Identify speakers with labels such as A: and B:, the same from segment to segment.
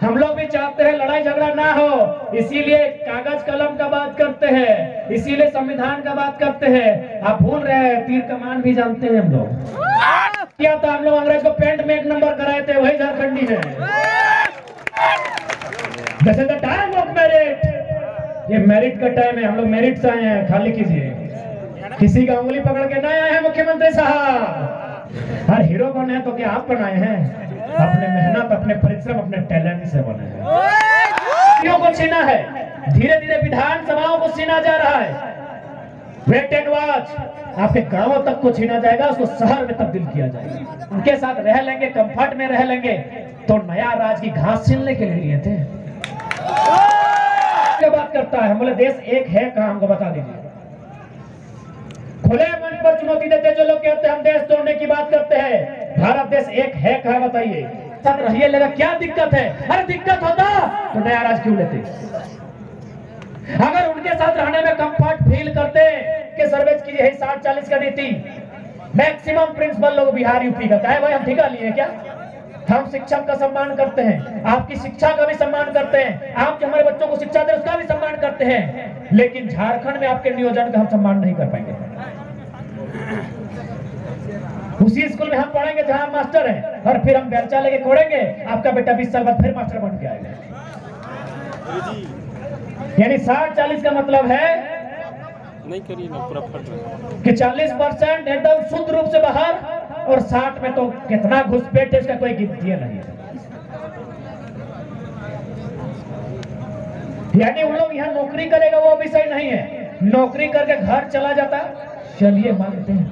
A: हम लोग भी चाहते हैं लड़ाई झगड़ा ना हो, इसीलिए कागज कलम का बात करते हैं, इसीलिए संविधान का बात करते हैं। आप भूल रहे हैं तीर कमान भी जानते हैं हम लोग। क्या था हम लोग अंग्रेज को पेंट में 1 नंबर कराए थे, वही झारखंडी है। This is the time of merit, ये मेरिट का टाइम है, हम लोग मेरिट से आए हैं, खाली कीजिए। किसी का उंगली पकड़ के ना आए हैं मुख्यमंत्री साहब। हर हीरो बने हैं तो क्या आप बनाए हैं? अपने मेहनत, अपने परिश्रम, अपने टैलेंट से बने हैं। क्यों को छीना है? धीरे धीरे विधानसभाओं को छीना जा रहा है। वेट एंड वॉच, आपके गांवों तक को छीना जाएगा, उसको शहर में तब्दील किया जाएगा। उनके साथ रह लेंगे, कंफर्ट में रह लेंगे, तो नया राज की घास छीनने के लिए थे। क्या बात करता है? हम बोले देश एक है, कहां हमको बता दीजिए। खुले मन पर चुनौती देते जो लोग कहते हैं हम देश तोड़ने की बात करते हैं, भारत देश एक है, कहां बताइए? सब रहिए लगा, क्या दिक्कत है? अरे दिक्कत होता तो नया राज क्यों लेते? अगर उनके साथ रहने में कंफर्ट फील करते कि सर्विस की है 60-40 का नीति, मैक्सिमम प्रिंसिपल लोग बिहार यूपी का है भाई, हम ठिका लिए क्या? हम शिक्षक का सम्मान करते हैं, आपकी शिक्षा का भी सम्मान करते हैं, आप जो हमारे बच्चों को शिक्षा दे उसका भी सम्मान करते हैं, लेकिन झारखंड में आपके नियोजन का हम सम्मान नहीं कर पाएंगे। उसी स्कूल में हम पढ़ेंगे जहां मास्टर है, और फिर हम बेलचा लेके कोड़ेंगे, आपका बेटा 20 साल बाद फिर मास्टर बन के आएगा। यानी 60-40 का मतलब है
B: नहीं करिए ना, पूरा फट रहा है
A: कि 40% एकदम शुद्ध रूप से बाहर, और 60 में तो कितना घुसपैठ है इसका कोई गिनती नहीं है। यानी उन लोग यहाँ नौकरी करेगा वो विषय नहीं है, नौकरी करके घर चला जाता, चलिए मानते हैं,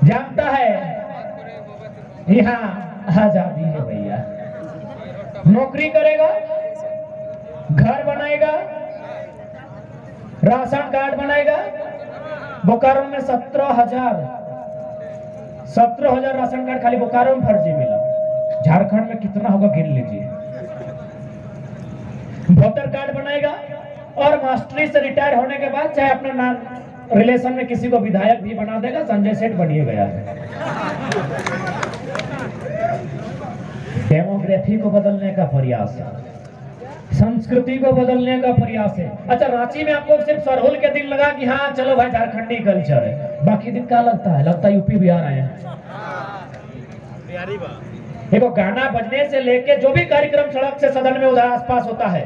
A: जानता है यहाँ आजादी है भैया। नौकरी करेगा, घर बनाएगा, राशन कार्ड बनाएगा। बोकारो में 17,000 राशन कार्ड खाली बोकारो में फर्जी मिला। झारखंड में कितना होगा गिन लीजिए। वोटर कार्ड बनाएगा, और मास्टरी से रिटायर होने के बाद चाहे अपना नाम रिलेशन में किसी को विधायक भी बना देगा। संजय सेठ बनिए गया है। डेमोग्राफी को बदलने का प्रयास है, संस्कृति को बदलने का प्रयास है। अच्छा, रांची में आपको सिर्फ सरहुल के दिन लगा कि हाँ चलो भाई झारखंडी कल्चर है, बाकी दिन क्या लगता है? लगता है यूपी बिहार आए हैं। देखो, गाना बजने से लेके जो भी कार्यक्रम सड़क से सदन में उधर आसपास होता है,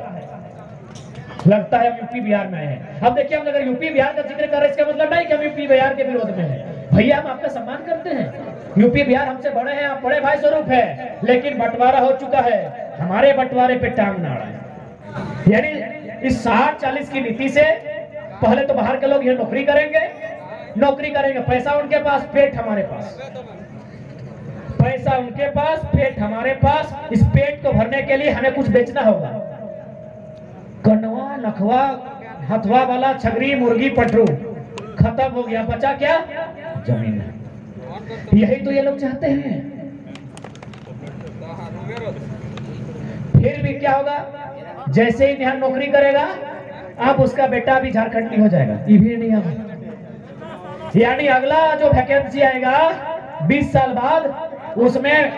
A: लगता है हम यूपी बिहार में आए हैं। अब देखिए, हम अगर यूपी बिहार का जिक्र कर रहे हैं, इसका मतलब नहीं कि हम यूपी बिहार के विरोध में हैं। भैया, हम आपका सम्मान करते हैं, यूपी बिहार हमसे बड़े हैं, आप बड़े भाई स्वरूप है, लेकिन बंटवारा हो चुका है, हमारे बंटवारे पे टांग ना अड़ाए। यानी इस 60-40 की नीति से पहले तो बाहर के लोग यहाँ नौकरी करेंगे, पैसा उनके पास, पेट हमारे पास। पैसा उनके पास, पेट हमारे पास। इस पेट को भरने के लिए हमें कुछ बेचना होगा। कनवा, नखवा, हथवा वाला, छगरी, मुर्गी, पटरू खत्म हो गया, बचा क्या? जमीन। यही तो ये लोग चाहते हैं। फिर भी क्या होगा? जैसे ही यहाँ नौकरी करेगा, अब उसका बेटा भी झारखंडी हो जाएगा। ये भी नहीं होगा। यानी अगला जो वैकेंसी आएगा 20 साल बाद, उसमें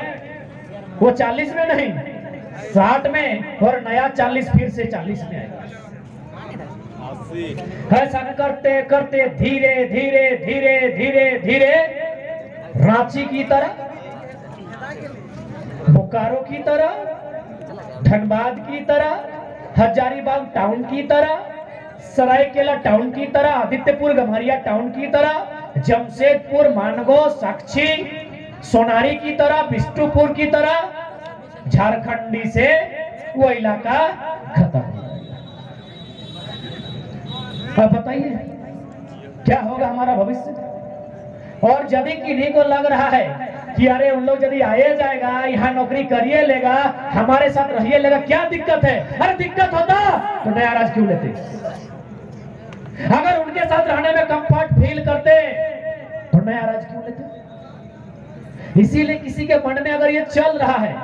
A: वो 40 में नहीं, 60 में, और नया 40 फिर से 40 में आएगा। ऐसा करते करते धीरे धीरे धीरे धीरे धीरे रांची की तरह, बोकारो की तरह, धनबाद की तरह, हजारीबाग टाउन की तरह, सरायकेला टाउन की तरह, आदित्यपुर गम्हरिया टाउन की तरह, जमशेदपुर, मानगो, साक्षी, सोनारी की तरह, बिष्टुपुर की तरह झारखंडी से वो इलाका खत्म हो जाएगा। अब बताइए क्या होगा हमारा भविष्य? और यदि किन्हीं को लग रहा है कि अरे उन लोग यदि आए जाएगा, यहाँ नौकरी करिए लेगा, हमारे साथ रहिए लेगा, क्या दिक्कत है? अरे दिक्कत होता तो नया राज क्यों लेते? अगर उनके साथ रहने में कंफर्ट फील करते तो नया राज क्यों लेते? इसीलिए किसी के मन में अगर ये चल रहा है,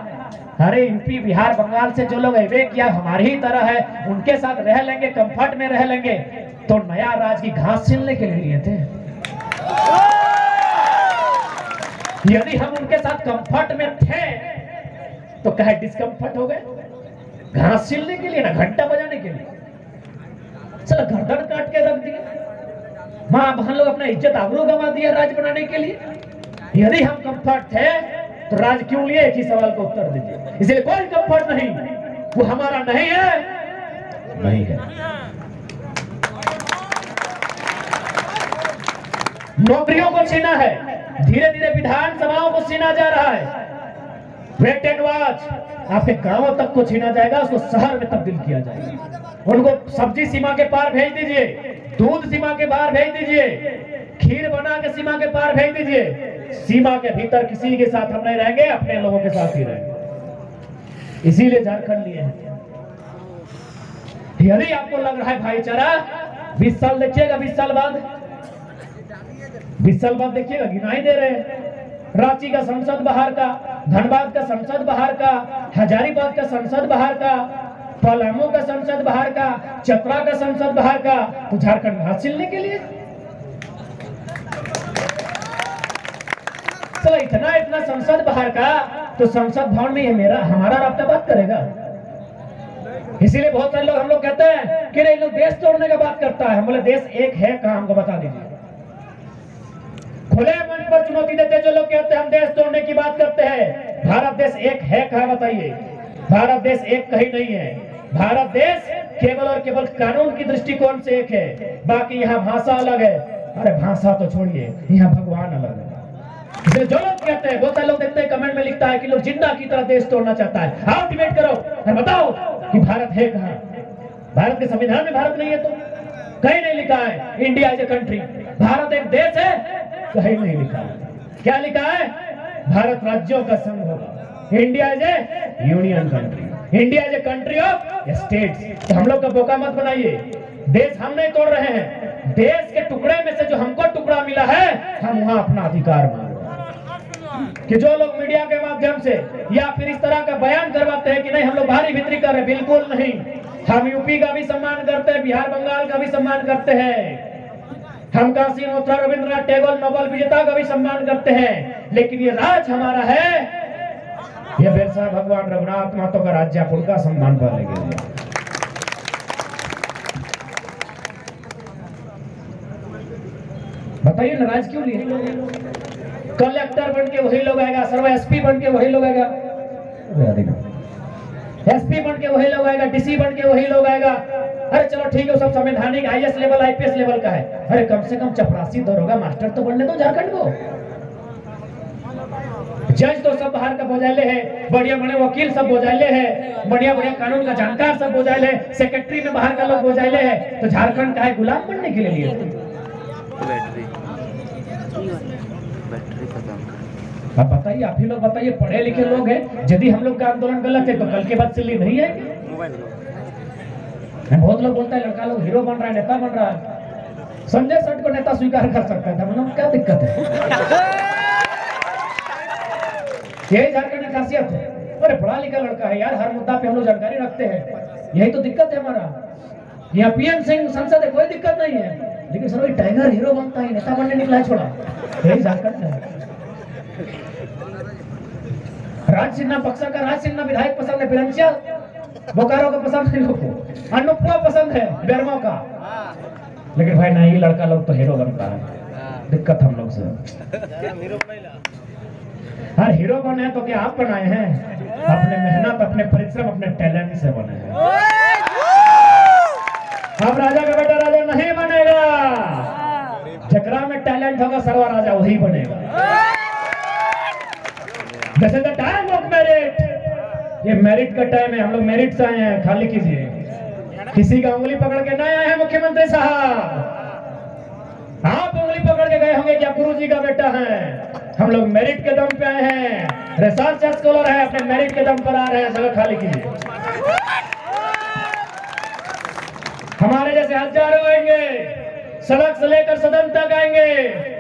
A: अरे यूपी बिहार बंगाल से जो लोग अवे किया हमारी ही तरह है, उनके साथ रह लेंगे, कंफर्ट में रह लेंगे, तो नया राज की घास छीनने के लिए थे। यदि हम उनके साथ कंफर्ट में थे तो कहे डिस्कंफर्ट हो गए। घास छीलने के लिए ना घंटा बजाने के लिए, चलो गर्दन काट के रख दिया। माँ बहन लोग अपना इज्जत आबरू गंवा दिया राज बनाने के लिए। यदि हम कंफर्ट थे तो राज क्यों लिए? एक ही सवाल का उत्तर दीजिए। इसलिए कोई कंफर्ट नहीं, वो हमारा नहीं है, नहीं है। नौकरियों को छीना है, धीरे धीरे विधानसभाओं को छीना जा रहा है। वेट एंड वॉच, आपके गांवों तक को छीना जाएगा, उसको शहर में तब्दील किया जाएगा। उनको सब्जी सीमा के पार भेज दीजिए, दूध सीमा के पार भेज दीजिए, खीर बना के सीमा के पार भेज दीजिए। सीमा के भीतर किसी के साथ हम नहीं रहेंगे, अपने लोगों के साथ ही रहेंगे। इसीलिए झारखंड लिए हैं। यदि आपको लग रहा है भाईचारा, 20 साल देखिएगा, 20 साल बाद 20 साल बाद देखिएगा गिनाई दे रहे हैं। रांची का संसद बाहर का, धनबाद का संसद बाहर का, हजारीबाग का संसद बाहर का, पलामू का संसद बाहर का, चतरा का संसद बाहर का, तो झारखंड घास छीलने के लिए। चलो इतना संसद बाहर का, तो संसद भवन में मेरा हमारा राब्ता बात करेगा। इसीलिए बहुत सारे लोग हम लोग कहते हैं कि नहीं, लोग देश तोड़ने का बात करता है। हम बोले देश एक है कहां, हमको बता दीजिए। खुले मंच पर चुनौती देते जो लोग कहते हैं हम देश तोड़ने की बात करते हैं। भारत देश एक है कहां, बताइए। भारत देश एक कहीं नहीं है। भारत देश केवल और केवल कानून की दृष्टिकोण से एक है, बाकी यहाँ भाषा अलग है। अरे भाषा तो छोड़िए, यहाँ भगवान अलग है। इसलिए जो लोग कहते हैं, बहुत सारे लोग देखते हैं कमेंट में लिखता है कि लोग जिन्ना की तरह देश तोड़ना चाहता है। आओ डिबेट करो और बताओ कि भारत है कहां। भारत के संविधान में भारत नहीं है, तो कहीं नहीं लिखा है India is a country. Bharat एक देश है, कहीं नहीं लिखा है। क्या लिखा है? भारत राज्यों का संघ होगा। India is A union country, India is a country of states. तो हम लोग का बोका मत बनाइए। देश हम नहीं तोड़ रहे हैं, देश के टुकड़े में से जो हमको टुकड़ा मिला है, हम वहां अपना अधिकार मांग रहे हैं। कि जो लोग मीडिया के माध्यम से या फिर इस तरह का बयान करवाते हैं कि नहीं हम लोग भारी भित्री कर रहे हैं, बिल्कुल नहीं। हम यूपी का भी सम्मान करते हैं, बिहार बंगाल का भी सम्मान करते हैं, हम काशी मथुरा रविंद्रनाथ टैगोर नोबेल विजेता का भी सम्मान करते हैं। लेकिन ये राज हमारा है, ये बिरसा भगवान रघुनाथ महतो का राज्य, आप उनका सम्मान कर लेंगे। बताइए नाराज क्यों लिए? कलेक्टर बन के वही लोग आएगा, सर्व एसपी बन के वही लोग आएगा, एसपी बन के वही लोग आएगा, डीसी बन के वही लोग आएगा। अरे चलो ठीक है, वो सब संवैधानिक आईएएस लेवल आईपीएस लेवल का है। अरे कम से कम चपरासी दरोगा मास्टर तो बनने दो झारखंड को। जज तो सब बाहर का बोझाइले है, बढ़िया बड़े वकील सब बोझाइले है, बढ़िया बढ़िया कानून का जानकार सब बोझाइले है, सेक्रेटरी में बाहर का लोग बोझाइले है। तो झारखंड का है गुलाम बनने के लिए अब बताइए, आप ही लोग बताइए, पढ़े लिखे लोग हैं। यदि हम लोग का आंदोलन गलत है तो कल के बाद दिल्ली नहीं है। बहुत लोग बोलता है लड़का लोग हीरो बन रहा है, नेता बन रहा है। संजय सेठ को नेता स्वीकार कर सकता था, मतलब क्या दिक्कत है? यही झारखंड की खासियत है। अरे पढ़ा लिखा लड़का है यार, हर मुद्दा पे हम लोग जानकारी रखते हैं, यही तो दिक्कत है हमारा। यहाँ पीएम सिंह संसद है, कोई दिक्कत नहीं है, लेकिन सर टाइगर हीरो बनता है, नेता बनने निकला है, छोड़ा। यही झारखंड है। राज सिन्हा पक्ष का राज सिन्हा विधायक पसंद है, बिरंचिया बोकारो का पसंद है, लोग को अनुपुआ पसंद है, बेरमो का। लेकिन भाई नहीं, लड़का लोग तो हीरो बनता है। दिक्कत हम लोग से। हाँ हीरो बने हैं तो क्या आप बनाए हैं? अपने मेहनत, अपने परिश्रम, अपने टैलेंट से बने हैं। अब राजा का बेटा राजा नहीं बनेगा, जकरा में टैलेंट होगा सर्वा राजा वही बनेगा। This is the time of merit। ये मेरिट का टाइम है, हम लोग मेरिट से आए हैं, खाली कीजिए। किसी का उंगली पकड़ के नहीं आए हैं मुख्यमंत्री साहब, आप उंगली पकड़ के गए होंगे क्या गुरु जी का बेटा है। हम लोग मेरिट के दम पे आए हैं, रिसर्च स्कॉलर है, अपने मेरिट के दम पर आ रहे हैं। जगह खाली कीजिए। हमारे जैसे हजारों आएंगे, सड़क से लेकर सदन तक आएंगे,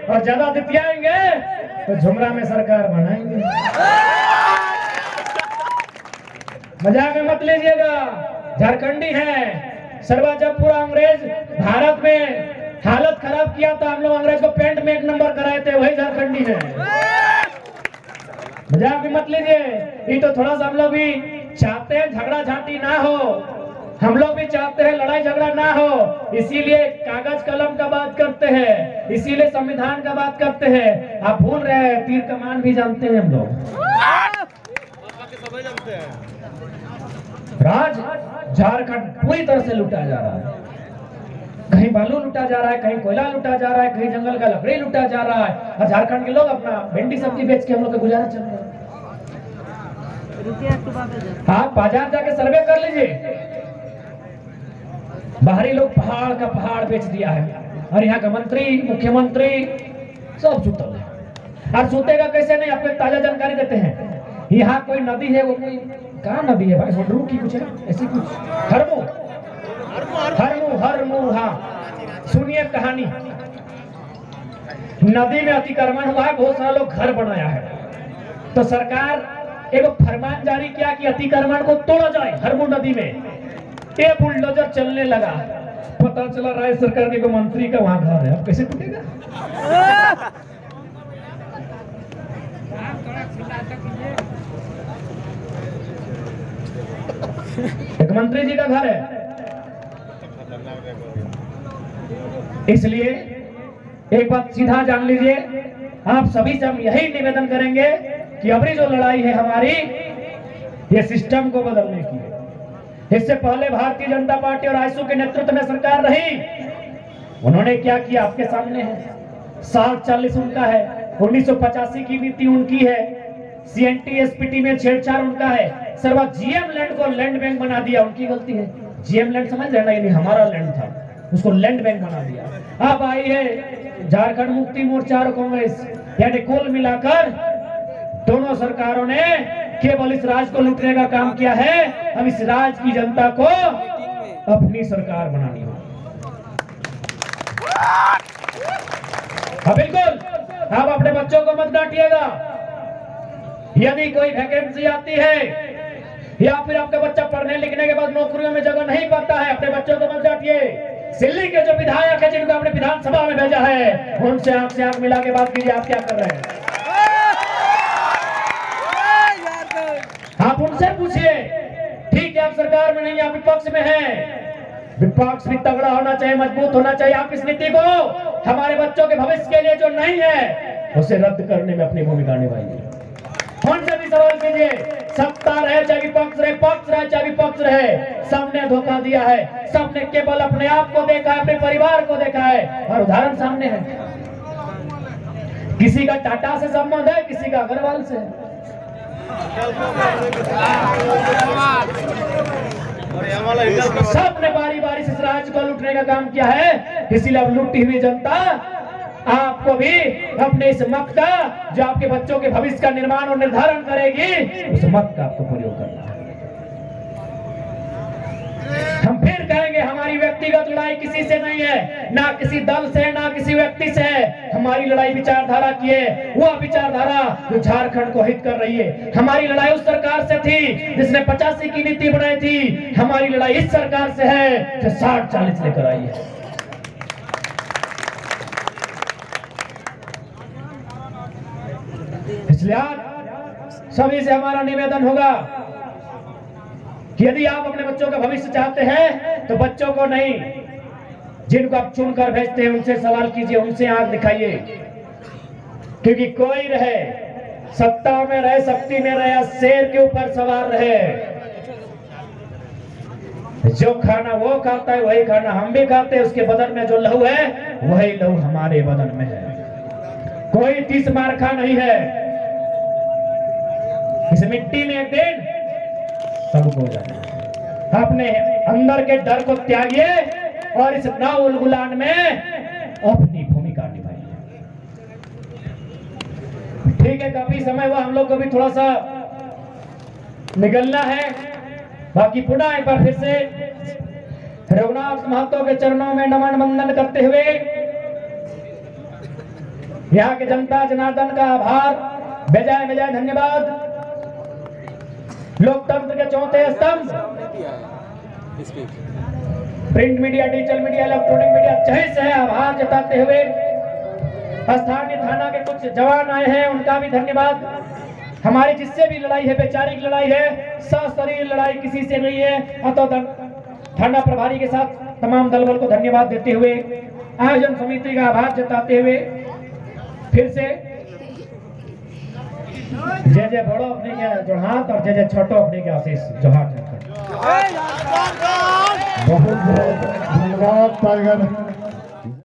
A: और ज्यादा दितिया आएंगे तो झुमरा में सरकार बनाएंगे। मजाक में मत लीजिएगा, झारखंडी है। सर्वा जब पूरा अंग्रेज भारत में हालत खराब किया था, हम लोग अंग्रेज को पेंट में 1 नंबर कराए थे, वही झारखंडी है। मजाक में मत लीजिए। ये तो थोड़ा सा हम लोग भी चाहते हैं झगड़ा झांटी लड़ाई ना हो, हम लोग भी चाहते हैं लड़ाई झगड़ा ना हो, इसीलिए कागज कलम का बात करते हैं, इसीलिए संविधान का बात करते हैं। आप भूल रहे हैं तीर कमान भी जानते हैं हम लोग। राज झारखंड पूरी तरह से लूटा जा रहा है, कहीं बालू लूटा जा रहा है, कहीं कोयला लूटा जा रहा है, कहीं जंगल का लकड़ी लूटा जा रहा है, और झारखंड के लोग अपना भिंडी सब्जी बेच के हम लोग का गुजारा चल रहा है। आप बाजार जाके सर्वे कर लीजिए, बाहरी लोग पहाड़ का पहाड़ बेच दिया है, और यहाँ का मंत्री मुख्यमंत्री सब सुतल है। और सुतेगा कैसे नहीं, आपको ताजा जानकारी देते हैं। यहाँ कोई नदी है, वो कोई कहाँ नदी है भाई, होड्रू की कुछ है ऐसी कुछ, हरमू हरमू हरमू, हाँ सुनिए कहानी। नदी में अतिक्रमण हुआ है, बहुत सारा लोग घर बनाया है, तो सरकार एक फरमान जारी किया कि अतिक्रमण को तोड़ा जाए हरमू नदी में। ये बुलडोजर चलने लगा, पता चला राज्य सरकार के मंत्री का वहां घर है, अब कैसे टूटेगा? एक मंत्री जी का घर है, इसलिए एक बात सीधा जान लीजिए, आप सभी से हम यही निवेदन करेंगे कि अभी जो लड़ाई है हमारी, ये सिस्टम को बदलने की है। इससे पहले भारतीय जनता पार्टी और आईएसयू के नेतृत्व में सरकार रही, उन्होंने क्या किया आपके सामने है। 60-40 उनका है, 1985 की नीति उनकी है, सीएनटी एसपीटी में छेड़छाड़ उनका है, सर्वा जीएम लैंड को लैंड बैंक बना दिया, उनकी गलती है। जीएम लैंड समझ रहे ना, ये हमारा लैंड था, उसको लैंड बैंक बना दिया। अब आई है झारखंड मुक्ति मोर्चा और कांग्रेस, यानी कुल मिलाकर दोनों सरकारों ने केवल इस राज को लूटने का काम किया है। अब इस राज की जनता को अपनी सरकार बनानी होगी। बिल्कुल, आप अपने बच्चों को मत डांटिएगा। यदि कोई वैकेंसी आती है या फिर आपका बच्चा पढ़ने लिखने के बाद नौकरियों में जगह नहीं पाता है, अपने बच्चों को मत डांटिए। दिल्ली के जो विधायक है जिनको आपने विधानसभा में भेजा है, उनसे आंख से आंख मिला के बात कीजिए, आप क्या कर रहे हैं। आप उनसे पूछिए, ठीक है आप सरकार में नहीं, आप विपक्ष में हैं, विपक्ष भी तगड़ा होना चाहिए, मजबूत होना चाहिए। आप इस नीति को हमारे बच्चों के भविष्य के लिए जो नहीं है उसे रद्द करने में अपनी भूमिका निभाइए। उनसे भी सवाल कीजिए, सत्ता रहे चाहे विपक्ष रहे, पक्ष रहे चाहे विपक्ष रहे, सबने धोखा दिया है, सबने केवल अपने आप को देखा है, अपने परिवार को देखा है, और उदाहरण सामने है। किसी का टाटा से संबंध है, किसी का अग्रवाल से है। सबने बारी बारी से इस राज्य को लूटने का काम किया है, इसीलिए अब लूटी हुई जनता आपको भी अपने इस मत का, जो आपके बच्चों के भविष्य का निर्माण और निर्धारण करेगी, उस मत का आपको प्रयोग करना है। हम फिर कहेंगे, हमारी व्यक्तिगत लड़ाई किसी से नहीं है, ना किसी दल से, ना किसी व्यक्ति से है। हमारी लड़ाई विचारधारा की है, वह विचारधारा जो झारखंड को हित कर रही है। हमारी लड़ाई उस सरकार से थी जिसने 85 की नीति बनाई थी, हमारी लड़ाई इस सरकार से है जो 60-40 लेकर आई है। इसलिए सभी से हमारा निवेदन होगा कि यदि आप अपने बच्चों का भविष्य चाहते हैं तो बच्चों को नहीं, जिनको आप चुनकर भेजते हैं उनसे सवाल कीजिए, उनसे आंख दिखाइए। क्योंकि कोई रहे, सत्ता में रहे, शक्ति में रहे, शेर के ऊपर सवार रहे, जो खाना वो खाता है वही खाना हम भी खाते हैं। उसके बदन में जो लहू है वही लहू हमारे बदन में है। कोई 30 मार्का नहीं है। इस मिट्टी में एक दिन सबको जाना। अपने अंदर के डर को त्यागिए और इस नव उलगुलान में अपनी भूमिका निभाइए। ठीक है, काफी समय हुआ, हम लोग को भी थोड़ा सा निकलना है। बाकी पुनः एक बार फिर से रघुनाथ महतो के चरणों में नमन वंदन करते हुए यहाँ के जनता जनार्दन का आभार, बेजाय बेजाय धन्यवाद। लोकतंत्र के चौथे स्तंभ print media, digital media, electronic media जय से आभार जताते हुए स्थानीय थाना के कुछ जवान आए हैं, उनका भी धन्यवाद। हमारी जिससे भी लड़ाई है वैचारिक लड़ाई है, सशरीर लड़ाई किसी से नहीं है। अतः थाना प्रभारी के साथ तमाम दल बल को धन्यवाद देते हुए, आयोजन समिति का आभार जताते हुए फिर से जय जय बड़ो अपने के जोहार और जय जय छोटो अपने के आशीष जोहार।
C: बहुत बहुत धन्यवाद टाइगर।